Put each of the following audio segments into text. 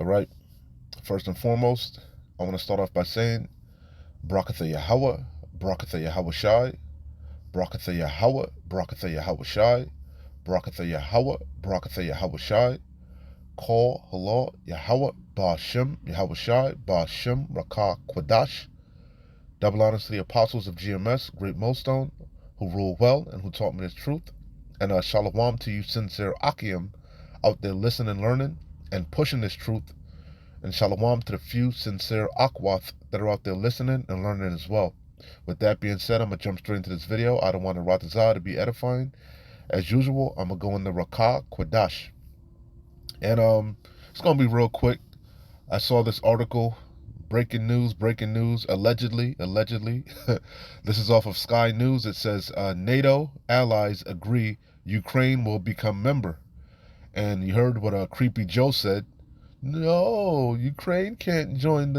All right. First and foremost, I want to start off by saying Barakatha Yahweh, Barakatha Yahweh Shai, Barakatha Yahweh, Barakatha Yahweh Shai, Barakatha Yahweh, Barakatha Yahweh Shai, Call Halal Yahweh, Ba'ashem, Yahweh Shai, Ba'ashem, Rakah Kwadash. Double honors to the apostles of GMS, Great Millstone, who rule well and who taught me this truth. And shalom to you sincere Akim out there listening and learning and pushing this truth. And shalom to the few sincere Akwath that are out there listening and learning as well. With that being said, I'm going to jump straight into this video. I don't want the Ratazah to be edifying. As usual, I'm going to go in the Rakah Kwadash. And it's going to be real quick. I saw this article, breaking news, allegedly. This is off of Sky News. It says NATO allies agree Ukraine will become member. And you heard what Creepy Joe said. No, Ukraine can't join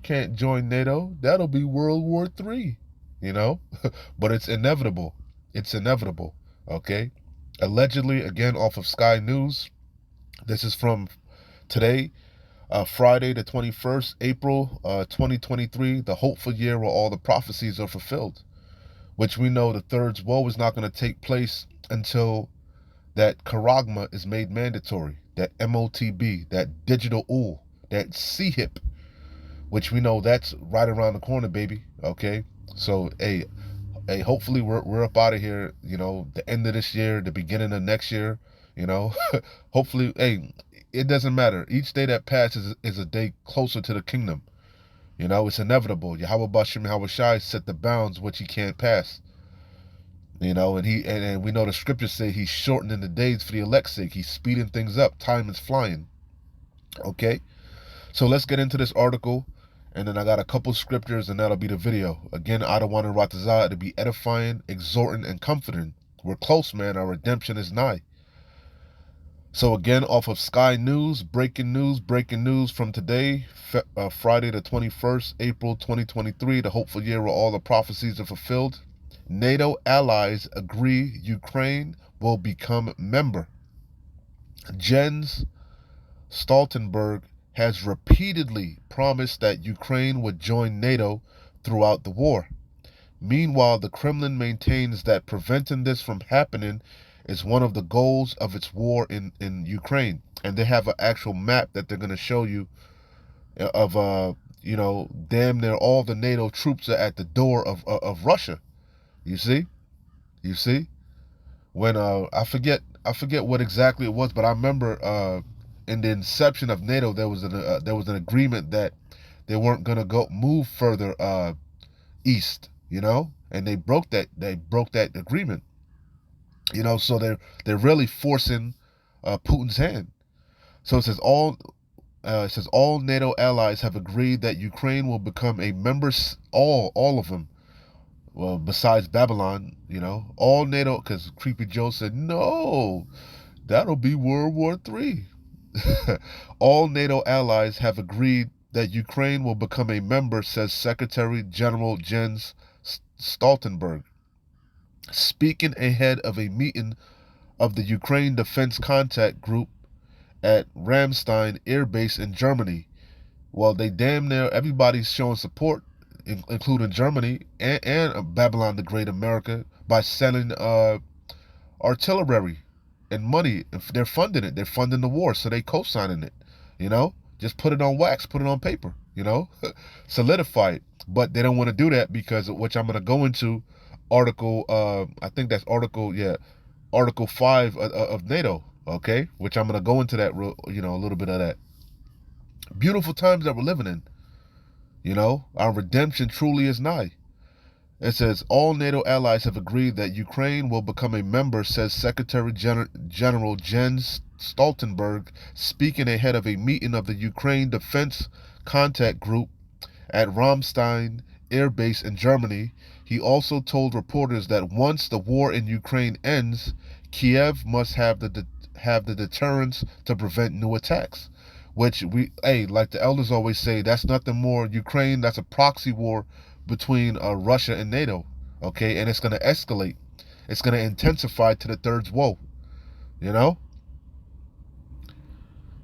can't join NATO. That'll be World War III. You know? But it's inevitable. It's inevitable. Okay? Allegedly, again, off of Sky News. This is from today, Friday the 21st, April 2023, the hopeful year where all the prophecies are fulfilled, which we know the third woe is not going to take place until that charagma is made mandatory, that MOTB, that digital UL, that CHIP, which we know that's right around the corner, baby. Okay, so hey, hopefully we're up out of here. You know, the end of this year, the beginning of next year. You know, hopefully, hey, it doesn't matter. Each day that passes is a day closer to the kingdom. You know, it's inevitable. Yahweh Bashim Yahweh Shai set the bounds which he can't pass. You know, and we know the scriptures say he's shortening the days for the elect's sake. He's speeding things up. Time is flying. Okay, so let's get into this article, and then I got a couple scriptures, and that'll be the video. Again, I don't want Ratazah to be edifying, exhorting, and comforting. We're close, man. Our redemption is nigh. So again, off of Sky News, breaking news from today, Friday the 21st, April 2023, the hopeful year where all the prophecies are fulfilled. NATO allies agree Ukraine will become member. Jens Stoltenberg has repeatedly promised that Ukraine would join NATO throughout the war. Meanwhile, the Kremlin maintains that preventing this from happening is one of the goals of its war in Ukraine. And they have an actual map that they're going to show you of, you know, damn near all the NATO troops are at the door of Russia. You see? You see? When I forget what exactly it was, but I remember in the inception of NATO there was an agreement that they weren't gonna move further east, you know, and they broke that agreement, you know, so they're really forcing Putin's hand. So it says all NATO allies have agreed that Ukraine will become a member, all of them. Well, besides Babylon, you know, all NATO, because Creepy Joe said, no, that'll be World War III. All NATO allies have agreed that Ukraine will become a member, says Secretary General Jens Stoltenberg, speaking ahead of a meeting of the Ukraine Defense Contact Group at Ramstein Air Base in Germany. Well, they damn near everybody's showing support, including Germany and Babylon the Great America, by selling artillery and money. They're funding it. They're funding the war, so they co-signing it. You know, just put it on wax, put it on paper. You know, solidify it. But they don't want to do that because, which I'm going to go into, article. I think that's Article 5 of NATO. Okay, which I'm going to go into that. You know, a little bit of that. Beautiful times that we're living in. You know, our redemption truly is nigh. It says, all NATO allies have agreed that Ukraine will become a member, says Secretary General Jens Stoltenberg, speaking ahead of a meeting of the Ukraine Defense Contact Group at Ramstein Air Base in Germany. He also told reporters that once the war in Ukraine ends, Kiev must have the deterrence to prevent new attacks. Which like the elders always say, that's nothing more. Ukraine, that's a proxy war between Russia and NATO. Okay, and it's going to escalate. It's going to intensify to the third woe. You know?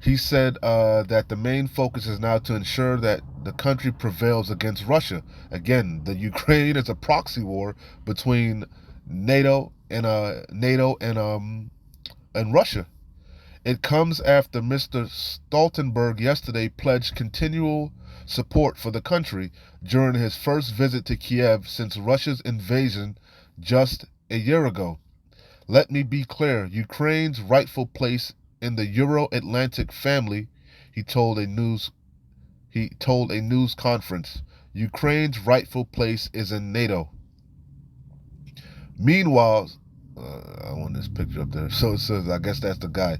He said that the main focus is now to ensure that the country prevails against Russia. Again, the Ukraine is a proxy war between NATO and Russia. It comes after Mr. Stoltenberg yesterday pledged continual support for the country during his first visit to Kiev since Russia's invasion just a year ago. Let me be clear, Ukraine's rightful place in the Euro-Atlantic family, he told a news conference. Ukraine's rightful place is in NATO. Meanwhile, I want this picture up there. So it says, I guess that's the guy.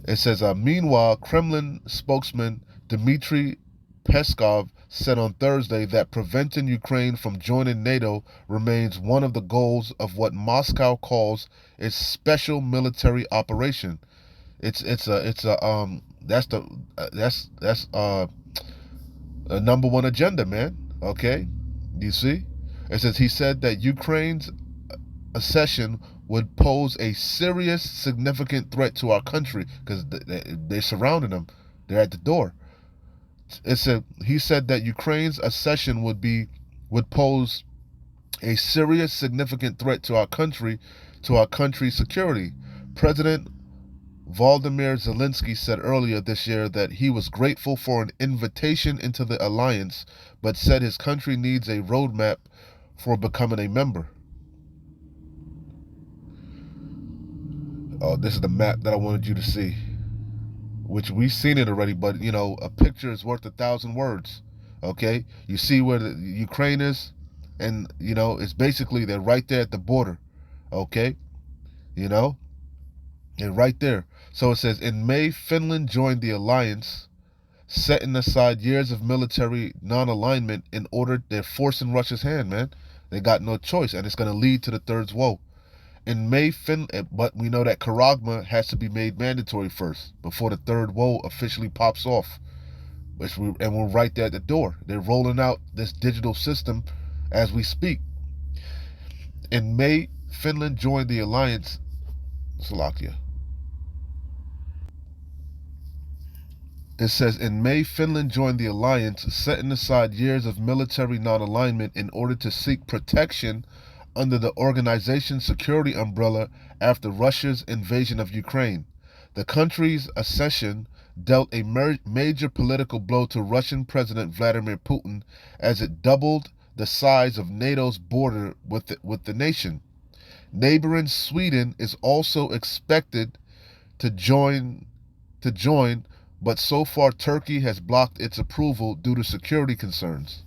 It says, meanwhile, Kremlin spokesman Dmitry Peskov said on Thursday that preventing Ukraine from joining NATO remains one of the goals of what Moscow calls its special military operation. That's a number one agenda, man. Okay, you see, it says he said that Ukraine's accession would pose a serious, significant threat to our country because they're surrounding them. They're at the door. He said that Ukraine's accession would pose a serious, significant threat to our country's security. President Volodymyr Zelensky said earlier this year that he was grateful for an invitation into the alliance, but said his country needs a roadmap for becoming a member. Oh, this is the map that I wanted you to see, which we've seen it already, but a picture is worth 1,000 words. Okay, you see where the Ukraine is, and it's basically they're right there at the border. Okay, and right there. So it says in May, Finland joined the alliance, setting aside years of military non-alignment in order. They're forcing Russia's hand, man. They got no choice, and it's going to lead to the third woe. In May, but we know that Karagma has to be made mandatory first before the third woe officially pops off. And we're right there at the door. They're rolling out this digital system as we speak. In May, Finland joined the alliance. Slovakia. It says, in May, Finland joined the alliance, setting aside years of military non-alignment in order to seek protection under the organization's security umbrella after Russia's invasion of Ukraine. The country's accession dealt a major political blow to Russian President Vladimir Putin as it doubled the size of NATO's border with the nation. Neighboring Sweden is also expected to join, but so far Turkey has blocked its approval due to security concerns.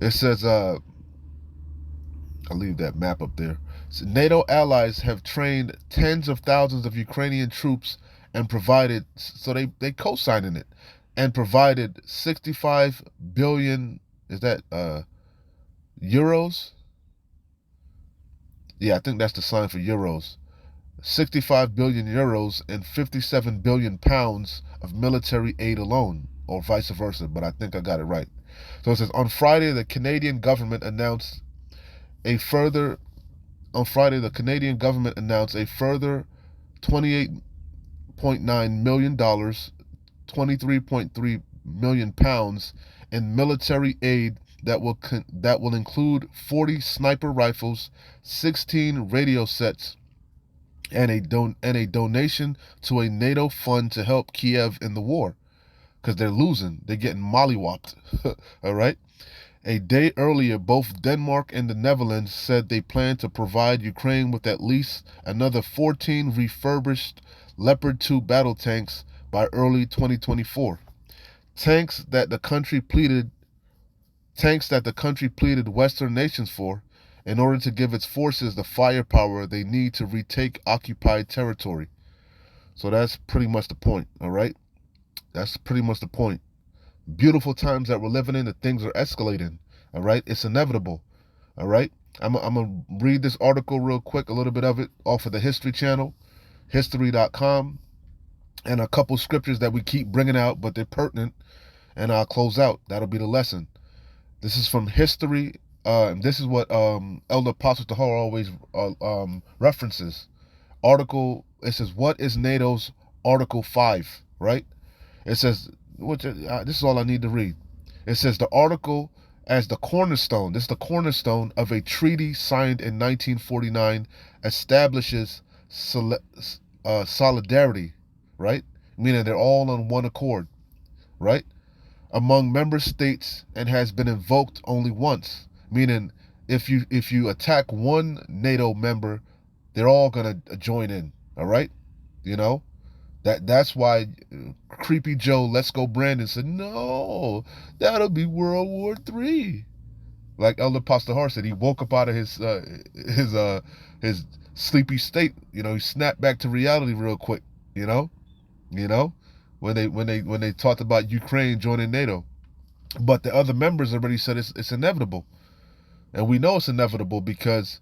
It says, I'll leave that map up there. So NATO allies have trained tens of thousands of Ukrainian troops and provided, so they co-signing it, and provided 65 billion, is that euros? Yeah, I think that's the sign for euros. 65 billion euros and 57 billion pounds of military aid alone, or vice versa, but I think I got it right. So it says, on Friday, the Canadian government announced a further $28.9 million, 23.3 million pounds in military aid that will include 40 sniper rifles, 16 radio sets, and a donation to a NATO fund to help Kiev in the war, because they're losing. They're getting mollywopped. All right. A day earlier, both Denmark and the Netherlands said they plan to provide Ukraine with at least another 14 refurbished Leopard 2 battle tanks by early 2024. Tanks that the country pleaded Western nations for, in order to give its forces the firepower they need to retake occupied territory. So that's pretty much the point, all right? That's pretty much the point. Beautiful times that we're living in, that things are escalating, all right? It's inevitable, all right? I'm going to read this article real quick, a little bit of it, off of the History Channel, history.com, and a couple scriptures that we keep bringing out, but they're pertinent, and I'll close out. That'll be the lesson. This is from History. This is what Elder Apostle Tahar always references. Article It says, what is NATO's Article 5, right? It says, this is all I need to read. It says the article as the cornerstone, this is the cornerstone of a treaty signed in 1949, establishes solidarity, right? Meaning they're all on one accord, right? Among member states, and has been invoked only once. Meaning if you attack one NATO member, they're all gonna join in, all right? You know? That's why Creepy Joe Let's Go Brandon said, no, that'll be World War III. Like Elder Pastor Hart said, he woke up out of his sleepy state. You know, he snapped back to reality real quick. You know, when they talked about Ukraine joining NATO, but the other members already said it's inevitable, and we know it's inevitable because,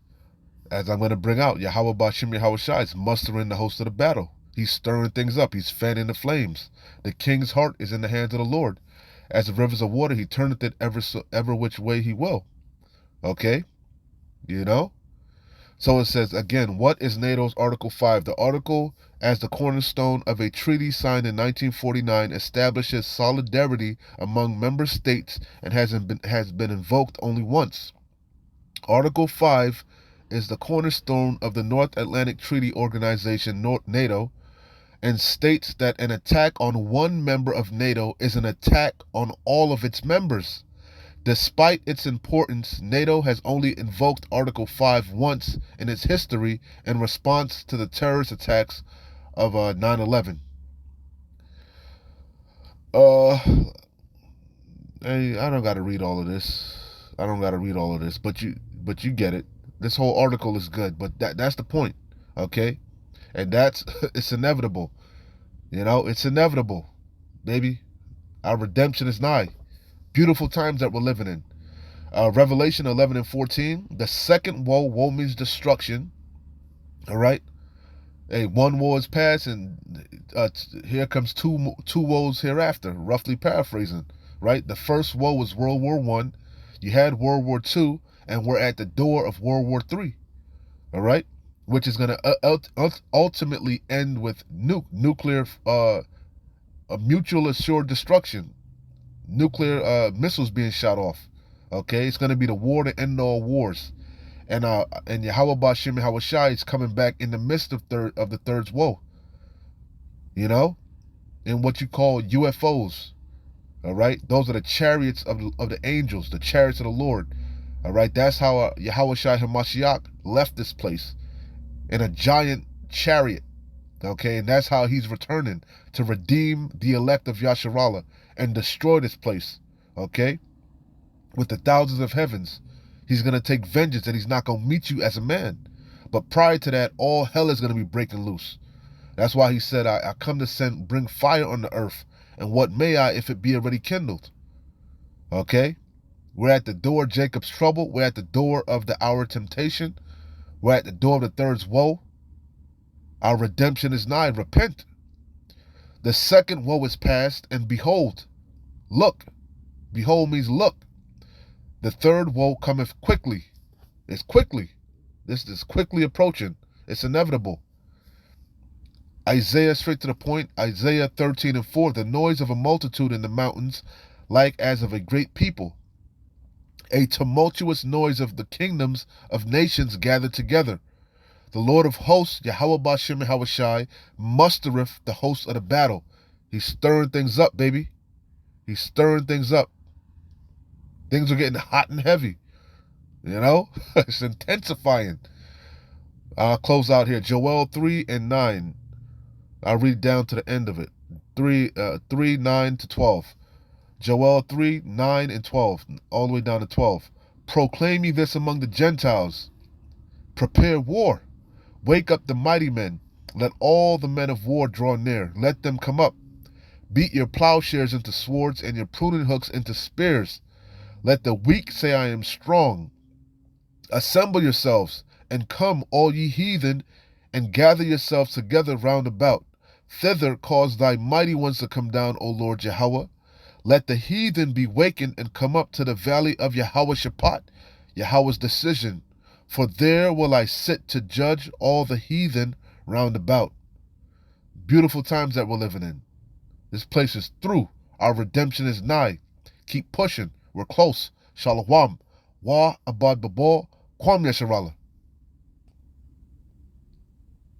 as I'm going to bring out, Yahweh Bashim Yahweh Shai is mustering the host of the battle. He's stirring things up. He's fanning the flames. The king's heart is in the hands of the Lord. As the rivers of water, he turneth it ever which way he will. Okay? You know? So it says, again, what is NATO's Article 5? The article, as the cornerstone of a treaty signed in 1949, establishes solidarity among member states and has been invoked only once. Article 5 is the cornerstone of the North Atlantic Treaty Organization, NATO, and states that an attack on one member of NATO is an attack on all of its members. Despite its importance, NATO has only invoked Article 5 once in its history in response to the terrorist attacks of 9/11. Hey, I don't got to read all of this. But you get it. This whole article is good, but that's the point, okay? And it's inevitable. You know, it's inevitable, baby. Our redemption is nigh. Beautiful times that we're living in. Revelation 11 and 14. The second woe means destruction. All right. Hey, one woe is past, and here comes two woes hereafter. Roughly paraphrasing, right? The first woe was World War I. You had World War II, and we're at the door of World War III. All right, which is going to ultimately end with nuclear, a mutual assured destruction. Nuclear missiles being shot off. Okay, it's going to be the war to end all wars, and Yahweh Bashim Yahweh Shai is coming back in the midst of the third's woe. You know, in what you call UFOs. All right, those are the chariots of the angels, the chariots of the Lord. All right, that's how Yahweh Shai Hamashiach left this place in a giant chariot. Okay, and that's how he's returning to redeem the elect of Yasharallah and destroy this place. Okay, with the thousands of heavens, he's going to take vengeance, and he's not going to meet you as a man. But prior to that, all hell is going to be breaking loose. That's why he said, I come to bring fire on the earth, and what may I if it be already kindled? Okay, we're at the door of Jacob's trouble. We're at the door of the hour of temptation. We're at the door of the third's woe. Our redemption is nigh. Repent. The second woe is past, and behold, look. Behold means look. The third woe cometh quickly. It's quickly. This is quickly approaching. It's inevitable. Isaiah, straight to the point. Isaiah 13 and 4. The noise of a multitude in the mountains, like as of a great people. A tumultuous noise of the kingdoms of nations gathered together. The Lord of hosts, Yahweh Bashim Yahweh Shai, mustereth the hosts of the battle. He's stirring things up, baby. He's stirring things up. Things are getting hot and heavy. You know? It's intensifying. I'll close out here. Joel 3 and 9. I'll read down to the end of it. 3, 9 to 12. Joel 3, 9 and 12. All the way down to 12. Proclaim ye this among the Gentiles. Prepare war. Wake up the mighty men. Let all the men of war draw near. Let them come up. Beat your plowshares into swords and your pruning hooks into spears. Let the weak say, I am strong. Assemble yourselves, and come, all ye heathen, and gather yourselves together round about. Thither cause thy mighty ones to come down, O Lord Yahweh. Let the heathen be wakened and come up to the valley of Yahweh Shaphat, Yahweh's decision. For there will I sit to judge all the heathen round about. Beautiful times that we're living in. This place is through. Our redemption is nigh. Keep pushing. We're close. Shalom. Wa abad babor. Kwam Yasharallah.